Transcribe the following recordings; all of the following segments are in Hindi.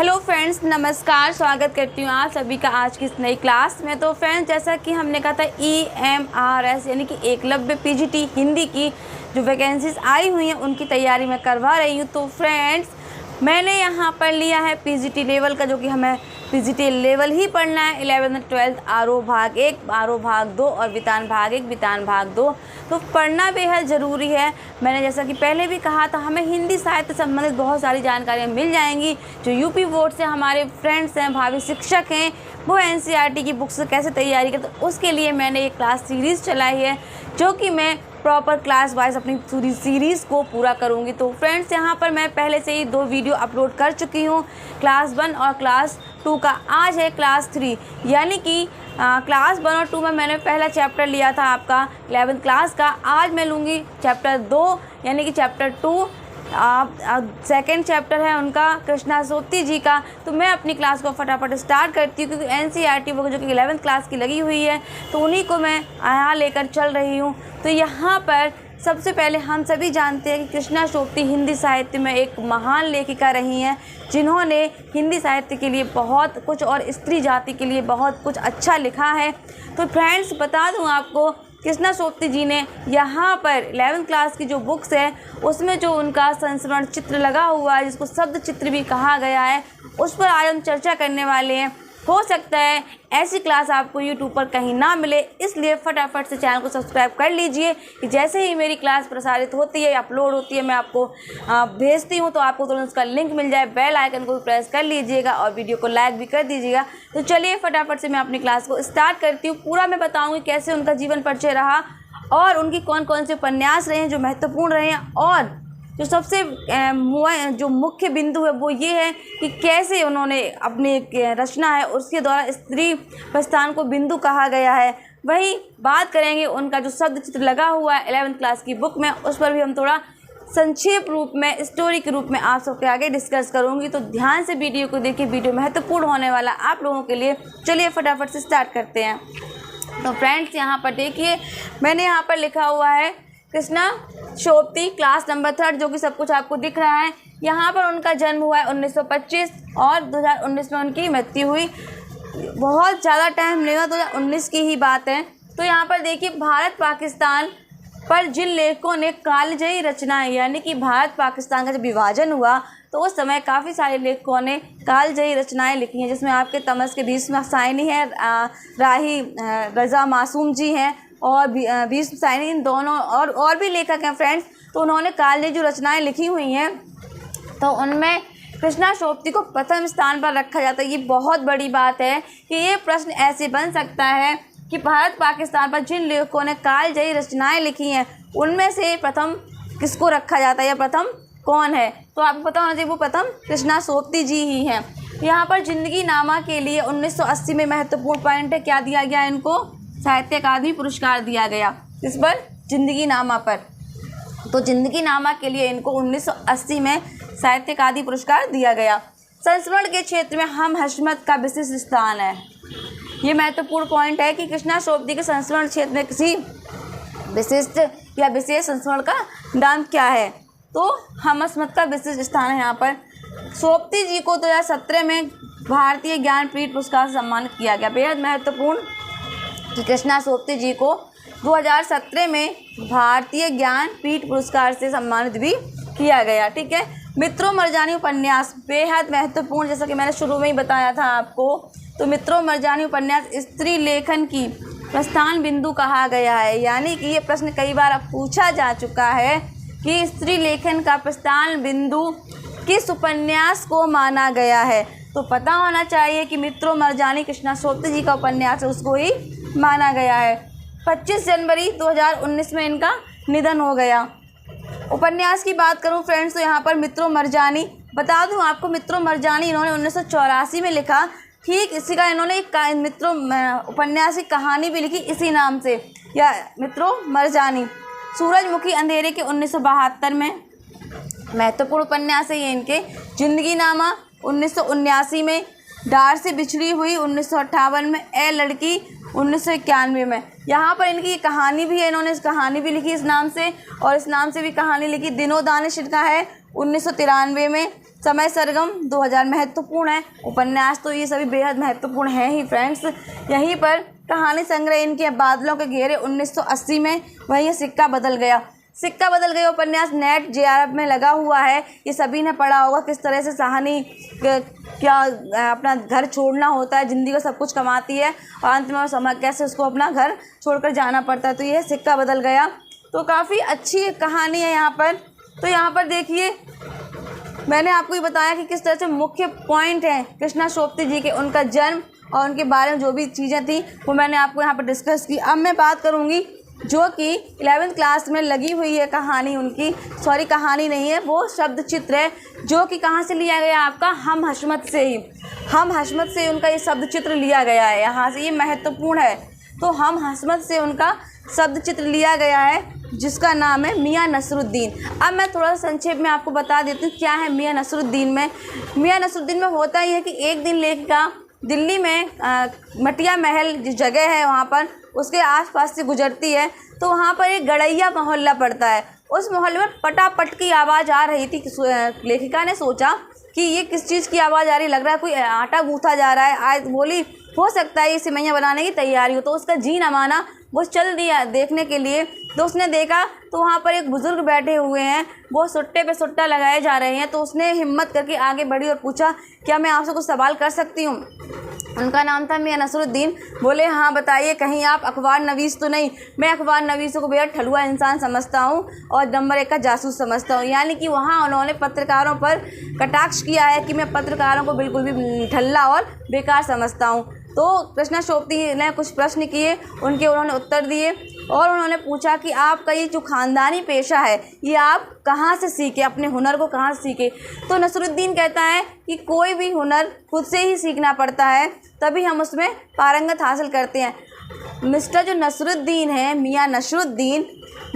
हेलो फ्रेंड्स, नमस्कार। स्वागत करती हूँ आप सभी का आज की इस नई क्लास में। तो फ्रेंड्स, जैसा कि हमने कहा था EMRS यानी कि एकलव्य PGT हिंदी की जो वैकेंसीज आई हुई हैं उनकी तैयारी मैं करवा रही हूँ। तो फ्रेंड्स, मैंने यहाँ पर लिया है PGT लेवल का, जो कि हमें PGT लेवल ही पढ़ना है। 11th और 12th आरोह भाग 1, आरोह भाग 2 और वितान भाग 1, वितान भाग 2 तो पढ़ना बेहद ज़रूरी है। मैंने जैसा कि पहले भी कहा था, हमें हिंदी साहित्य संबंधित बहुत सारी जानकारियाँ मिल जाएंगी। जो यूपी बोर्ड से हमारे फ्रेंड्स हैं, भावी शिक्षक हैं, वो NCERT की बुक्स कैसे तैयारी करते, तो उसके लिए मैंने एक क्लास सीरीज़ चलाई है, जो कि मैं प्रॉपर क्लास वाइज अपनी पूरी सीरीज़ को पूरा करूंगी। तो फ्रेंड्स, यहाँ पर मैं पहले से ही 2 वीडियो अपलोड कर चुकी हूँ, क्लास 1 और क्लास 2 का। आज है क्लास 3, यानी कि क्लास 1 और 2 में मैंने पहला चैप्टर लिया था आपका 11th क्लास का। आज मैं लूँगी चैप्टर 2 यानी कि चैप्टर 2। सेकेंड चैप्टर है उनका कृष्णा सोबती जी का। तो मैं अपनी क्लास को फटाफट स्टार्ट करती हूँ, क्योंकि NCERT वो जो कि 11th क्लास की लगी हुई है, तो उन्हीं को मैं यहाँ लेकर चल रही हूँ। तो यहाँ पर सबसे पहले हम सभी जानते हैं कि कृष्णा सोबती हिंदी साहित्य में एक महान लेखिका रही हैं, जिन्होंने हिंदी साहित्य के लिए बहुत कुछ और स्त्री जाति के लिए बहुत कुछ अच्छा लिखा है। तो फ्रेंड्स, बता दूँ आपको, कृष्णा सोबती जी ने यहाँ पर 11th क्लास की जो बुक्स है उसमें जो उनका संस्मरण चित्र लगा हुआ है, जिसको शब्द चित्र भी कहा गया है, उस पर आज हम चर्चा करने वाले हैं। हो सकता है ऐसी क्लास आपको YouTube पर कहीं ना मिले, इसलिए फटाफट से चैनल को सब्सक्राइब कर लीजिए कि जैसे ही मेरी क्लास प्रसारित होती है, अपलोड होती है, मैं आपको भेजती हूँ तो आपको तुरंत उसका लिंक मिल जाए। बेल आइकन को भी प्रेस कर लीजिएगा और वीडियो को लाइक भी कर दीजिएगा। तो चलिए फटाफट से मैं अपनी क्लास को स्टार्ट करती हूँ। पूरा मैं बताऊँगी कैसे उनका जीवन परिचय रहा और उनकी कौन कौन से उपन्यास रहे हैं जो महत्वपूर्ण रहे हैं, और जो सबसे जो मुख्य बिंदु है वो ये है कि कैसे उन्होंने अपनी रचना है उसके द्वारा स्त्री प्रस्थान को बिंदु कहा गया है। वही बात करेंगे उनका जो शब्द चित्र लगा हुआ है 11th क्लास की बुक में, उस पर भी हम थोड़ा संक्षेप रूप में स्टोरी के रूप में आप सबके आगे डिस्कस करूंगी। तो ध्यान से वीडियो को देखिए, वीडियो महत्वपूर्ण होने वाला आप लोगों के लिए। चलिए फटाफट से स्टार्ट करते हैं। तो फ्रेंड्स, यहाँ पर देखिए, मैंने यहाँ पर लिखा हुआ है कृष्णा सोबती क्लास नंबर 3, जो कि सब कुछ आपको दिख रहा है। यहाँ पर उनका जन्म हुआ है 1925 और 2019 में उनकी मृत्यु हुई। बहुत ज़्यादा टाइम नहीं हुआ, 2019 की ही बात है। तो यहाँ पर देखिए, भारत पाकिस्तान पर जिन लेखकों ने कालजयी रचनाएं, यानी कि भारत पाकिस्तान का जब विभाजन हुआ तो उस समय काफ़ी सारे लेखकों ने कालजयी रचनाएं लिखी हैं, जिसमें आपके तमस के भीष्म सायनी है, राही रज़ा मासूम जी हैं और भीष्म सायनी, इन दोनों और भी लेखक हैं फ्रेंड्स। तो उन्होंने कालजयी जो रचनाएं लिखी हुई हैं, तो उनमें कृष्णा सोबती को प्रथम स्थान पर रखा जाता है। ये बहुत बड़ी बात है कि ये प्रश्न ऐसे बन सकता है कि भारत पाकिस्तान पर जिन लेखकों ने कालजयी रचनाएं लिखी हैं उनमें से प्रथम किसको रखा जाता है या प्रथम कौन है। तो आपको पता होना चाहिए वो प्रथम कृष्णा सोबती जी ही हैं। यहाँ पर जिंदगी नामा के लिए 1980 में महत्वपूर्ण पॉइंट है, क्या दिया गया इनको? साहित्य अकादमी पुरस्कार दिया गया। इस पर जिंदगी नामा पर, तो जिंदगी नामा के लिए इनको 1980 में साहित्य अकादमी पुरस्कार दिया गया। संस्मरण के क्षेत्र में हम हशमत का विशिष्ट स्थान है। ये महत्वपूर्ण पॉइंट है कि कृष्णा सोबती के संस्मरण क्षेत्र में किसी विशिष्ट या विशेष संस्मरण का नाम क्या है, तो हम हशमत का विशिष्ट स्थान है। यहाँ पर सोबती जी को 2017 में भारतीय ज्ञानपीठ पुरस्कार से सम्मानित किया गया। बेहद महत्वपूर्ण कि कृष्णा सोबती जी को 2017 में भारतीय ज्ञानपीठ पुरस्कार से सम्मानित भी किया गया। ठीक है। मित्रों मरजानी उपन्यास बेहद महत्वपूर्ण, जैसा कि मैंने शुरू में ही बताया था आपको। तो मित्रों मरजानी उपन्यास स्त्री लेखन की प्रस्थान बिंदु कहा गया है, यानी कि ये प्रश्न कई बार अब पूछा जा चुका है कि स्त्री लेखन का प्रस्थान बिंदु किस उपन्यास को माना गया है। तो पता होना चाहिए कि मित्रों मरजानी कृष्णा सोबती जी का उपन्यास है, उसको ही माना गया है। 25 जनवरी 2019 में इनका निधन हो गया। उपन्यास की बात करूं फ्रेंड्स, तो यहाँ पर मित्रों मरजानी, बता दूं आपको, मित्रों मरजानी इन्होंने 1984 में लिखा। ठीक इसी का इन्होंने एक मित्रों उपन्यास की कहानी भी लिखी इसी नाम से, या मित्रों मरजानी। सूरजमुखी अंधेरे के 1972 में महत्वपूर्ण उपन्यास है ये इनके। जिंदगी नामा 1979 में, डार से बिछड़ी हुई 1958 में, ए लड़की 1991 में। यहाँ पर इनकी कहानी भी है, इन्होंने इस कहानी भी लिखी इस नाम से, और इस नाम से भी कहानी लिखी। दिनों दानिश इनका है 1993 में। समय सरगम 2000। महत्वपूर्ण है उपन्यास, तो ये सभी बेहद महत्वपूर्ण है ही फ्रेंड्स। यहीं पर कहानी संग्रह इनके बादलों के घेरे 1980 में। वहीं सिक्का बदल गया, सिक्का बदल गया उपन्यास नेट JRF में लगा हुआ है। ये सभी ने पढ़ा होगा, किस तरह से सहानी क्या अपना घर छोड़ना होता है, ज़िंदगी को सब कुछ कमाती है और अंत में समय कैसे उसको अपना घर छोड़कर जाना पड़ता है। तो ये सिक्का बदल गया, तो काफ़ी अच्छी कहानी है यहाँ पर। तो यहाँ पर देखिए, मैंने आपको ये बताया कि किस तरह से मुख्य पॉइंट हैं कृष्णा सोपती जी के, उनका जन्म और उनके बारे में जो भी चीज़ें थी वो मैंने आपको यहाँ पर डिस्कस की। अब मैं बात करूँगी जो कि 11th क्लास में लगी हुई है कहानी उनकी, सॉरी कहानी नहीं है, वो शब्द चित्र है, जो कि कहाँ से लिया गया आपका, हम हशमत से ही। हम हशमत से उनका ये शब्द चित्र लिया गया है, यहाँ से ये महत्वपूर्ण है। तो हम हशमत से उनका शब्द चित्र लिया गया है, जिसका नाम है मियाँ नसरुद्दीन। अब मैं थोड़ा सा संक्षेप में आपको बता देती हूँ क्या है मियाँ नसरुद्दीन में। मियाँ नसरुद्दीन में होता ये है कि एक दिन लेखिका दिल्ली में मटिया महल जिस जगह है वहाँ पर उसके आसपास से गुजरती है, तो वहाँ पर एक गड़ैया मोहल्ला पड़ता है। उस मोहल्ले में पटापट की आवाज़ आ रही थी। लेखिका ने सोचा कि ये किस चीज़ की आवाज़ आ रही, लग रहा है कोई आटा गूँथा जा रहा है। आज बोली हो सकता है ये सिमैया बनाने की तैयारी हो, तो उसका जी न माना, वो चल दिया देखने के लिए। तो उसने देखा तो वहाँ पर एक बुज़ुर्ग बैठे हुए हैं, वो सुट्टे पे सुट्टा लगाए जा रहे हैं। तो उसने हिम्मत करके आगे बढ़ी और पूछा, क्या मैं आपसे कुछ सवाल कर सकती हूँ? उनका नाम था मियाँ नसरुद्दीन। बोले हाँ बताइए, कहीं आप अखबार नवीस तो नहीं? मैं अखबार नवीसों को बेहद ठलुआ इंसान समझता हूँ और नंबर 1 का जासूस समझता हूँ। यानी कि वहाँ उन्होंने पत्रकारों पर कटाक्ष किया है कि मैं पत्रकारों को बिल्कुल भी ठल्ला और बेकार समझता हूँ। तो कृष्णा सोपती ने कुछ प्रश्न किए, उनके उन्होंने उत्तर दिए और उन्होंने पूछा कि आपका ये जो ख़ानदानी पेशा है ये आप कहाँ से सीखे, अपने हुनर को कहाँ से सीखे? तो नसरुद्दीन कहता है कि कोई भी हुनर खुद से ही सीखना पड़ता है, तभी हम उसमें पारंगत हासिल करते हैं। मिस्टर जो नसरुद्दीन है, मियाँ नसरुद्दीन,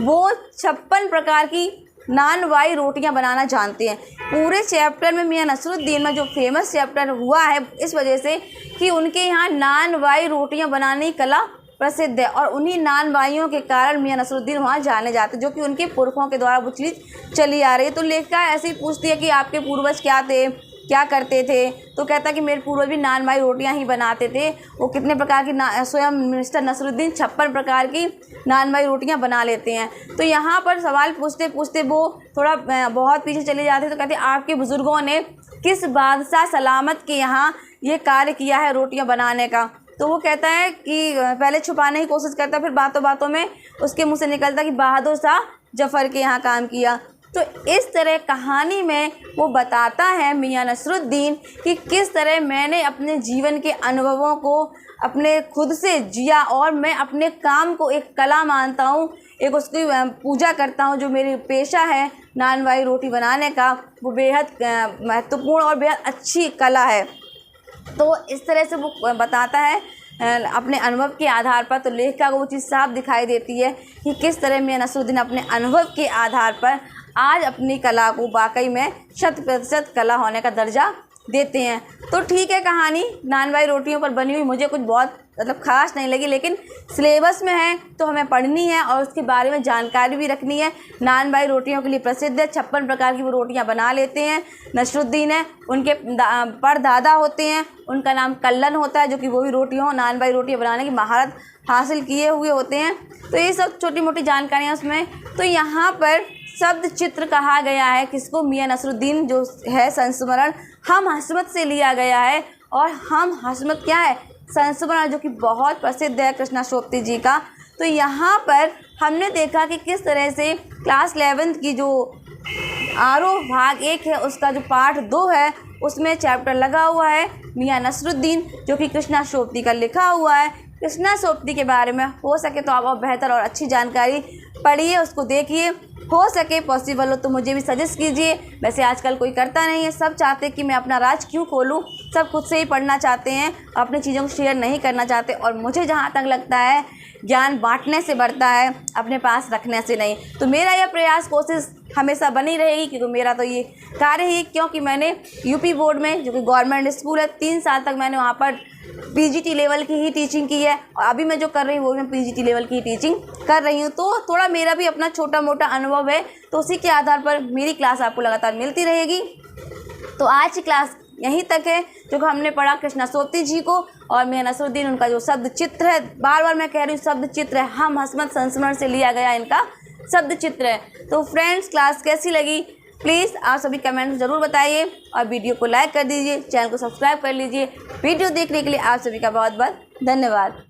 वो 56 प्रकार की नानवाई रोटियां बनाना जानते हैं। पूरे चैप्टर में मियाँ नसरुद्दीन में जो फेमस चैप्टर हुआ है इस वजह से कि उनके यहाँ नानवाई रोटियां बनाने की कला प्रसिद्ध है, और उन्हीं नानवाइयों के कारण मियाँ नसरुद्दीन वहाँ जाने जाते, जो कि उनके पुरखों के द्वारा वो चीज़ चली आ रही है। तो लेखिका ऐसे ही पूछती है कि आपके पूर्वज क्या थे, क्या करते थे? तो कहता है कि मेरे पूर्वज भी नानवाई रोटियां ही बनाते थे। वो कितने प्रकार की स्वयं मिस्टर नसरुद्दीन 56 प्रकार की नानवाई रोटियां बना लेते हैं। तो यहाँ पर सवाल पूछते पूछते वो थोड़ा बहुत पीछे चले जाते। तो कहते आपके बुज़ुर्गों ने किस बादशाह सलामत के यहाँ ये कार्य किया है रोटियाँ बनाने का? तो वो कहता है कि पहले छुपाने की कोशिश करता, फिर बातों बातों में उसके मुँह से निकलता कि बहादुर शाह जफ़र के यहाँ काम किया। तो इस तरह कहानी में वो बताता है मियाँ नसरुद्दीन कि किस तरह मैंने अपने जीवन के अनुभवों को अपने खुद से जिया और मैं अपने काम को एक कला मानता हूँ, एक उसकी पूजा करता हूँ। जो मेरी पेशा है नानवाई रोटी बनाने का, वो बेहद महत्वपूर्ण और बेहद अच्छी कला है। तो इस तरह से वो बताता है अपने अनुभव के आधार पर। तो लेखिका को वो चीज़ साफ दिखाई देती है कि किस तरह मियाँ नसरुद्दीन अपने अनुभव के आधार पर आज अपनी कला को वाकई में 100% कला होने का दर्जा देते हैं। तो ठीक है, कहानी नानवाई रोटियों पर बनी हुई मुझे कुछ बहुत मतलब ख़ास नहीं लगी, लेकिन सिलेबस में है तो हमें पढ़नी है और उसके बारे में जानकारी भी रखनी है। नानवाई रोटियों के लिए प्रसिद्ध है, 56 प्रकार की वो रोटियां बना लेते हैं। नसरुद्दीन है, उनके परदादा होते हैं, उनका नाम कल्लन होता है, जो कि वो भी नानवाई रोटियां बनाने की महारत हासिल किए हुए होते हैं। तो ये सब छोटी मोटी जानकारियाँ उसमें। तो यहाँ पर शब्द चित्र कहा गया है किसको? मियाँ नसरुद्दीन जो है संस्मरण हम हशमत से लिया गया है। और हम हशमत क्या है? संस्मरण, जो कि बहुत प्रसिद्ध है कृष्णा सोपती जी का। तो यहाँ पर हमने देखा कि किस तरह से क्लास 11th की जो आरोह भाग 1 है उसका जो पार्ट 2 है उसमें चैप्टर लगा हुआ है मियाँ नसरुद्दीन, जो कि कृष्णा सोपती का लिखा हुआ है। कृष्णा सोपती के बारे में हो सके तो आप और बेहतर और अच्छी जानकारी पढ़िए, उसको देखिए। हो सके पॉसिबल हो तो मुझे भी सजेस्ट कीजिए। वैसे आजकल कोई करता नहीं है, सब चाहते कि मैं अपना राज क्यों खोलूं, सब खुद से ही पढ़ना चाहते हैं, अपनी चीज़ों को शेयर नहीं करना चाहते। और मुझे जहां तक लगता है ज्ञान बांटने से बढ़ता है, अपने पास रखने से नहीं। तो मेरा यह प्रयास कोशिश हमेशा बनी रहेगी, क्योंकि मेरा तो ये कार्य ही, क्योंकि मैंने यूपी बोर्ड में, जो कि गवर्नमेंट स्कूल है, 3 साल तक मैंने वहाँ पर पीजीटी लेवल की ही टीचिंग की है, और अभी मैं जो कर रही हूँ वो मैं पीजीटी लेवल की टीचिंग कर रही हूँ। तो थोड़ा मेरा भी अपना छोटा मोटा अनुभव है, तो उसी के आधार पर मेरी क्लास आपको लगातार मिलती रहेगी। तो आज की क्लास यहीं तक है, जो कि हमने पढ़ा कृष्णा सोबती जी को और मियां नसरुद्दीन, उनका जो शब्द चित्र है, बार बार मैं कह रही हूँ शब्द चित्र है, हम हसमत संस्मरण से लिया गया इनका शब्द चित्र है। तो फ्रेंड्स, क्लास कैसी लगी प्लीज़ आप सभी कमेंट ज़रूर बताइए, और वीडियो को लाइक कर दीजिए, चैनल को सब्सक्राइब कर लीजिए। वीडियो देखने के लिए आप सभी का बहुत बहुत धन्यवाद।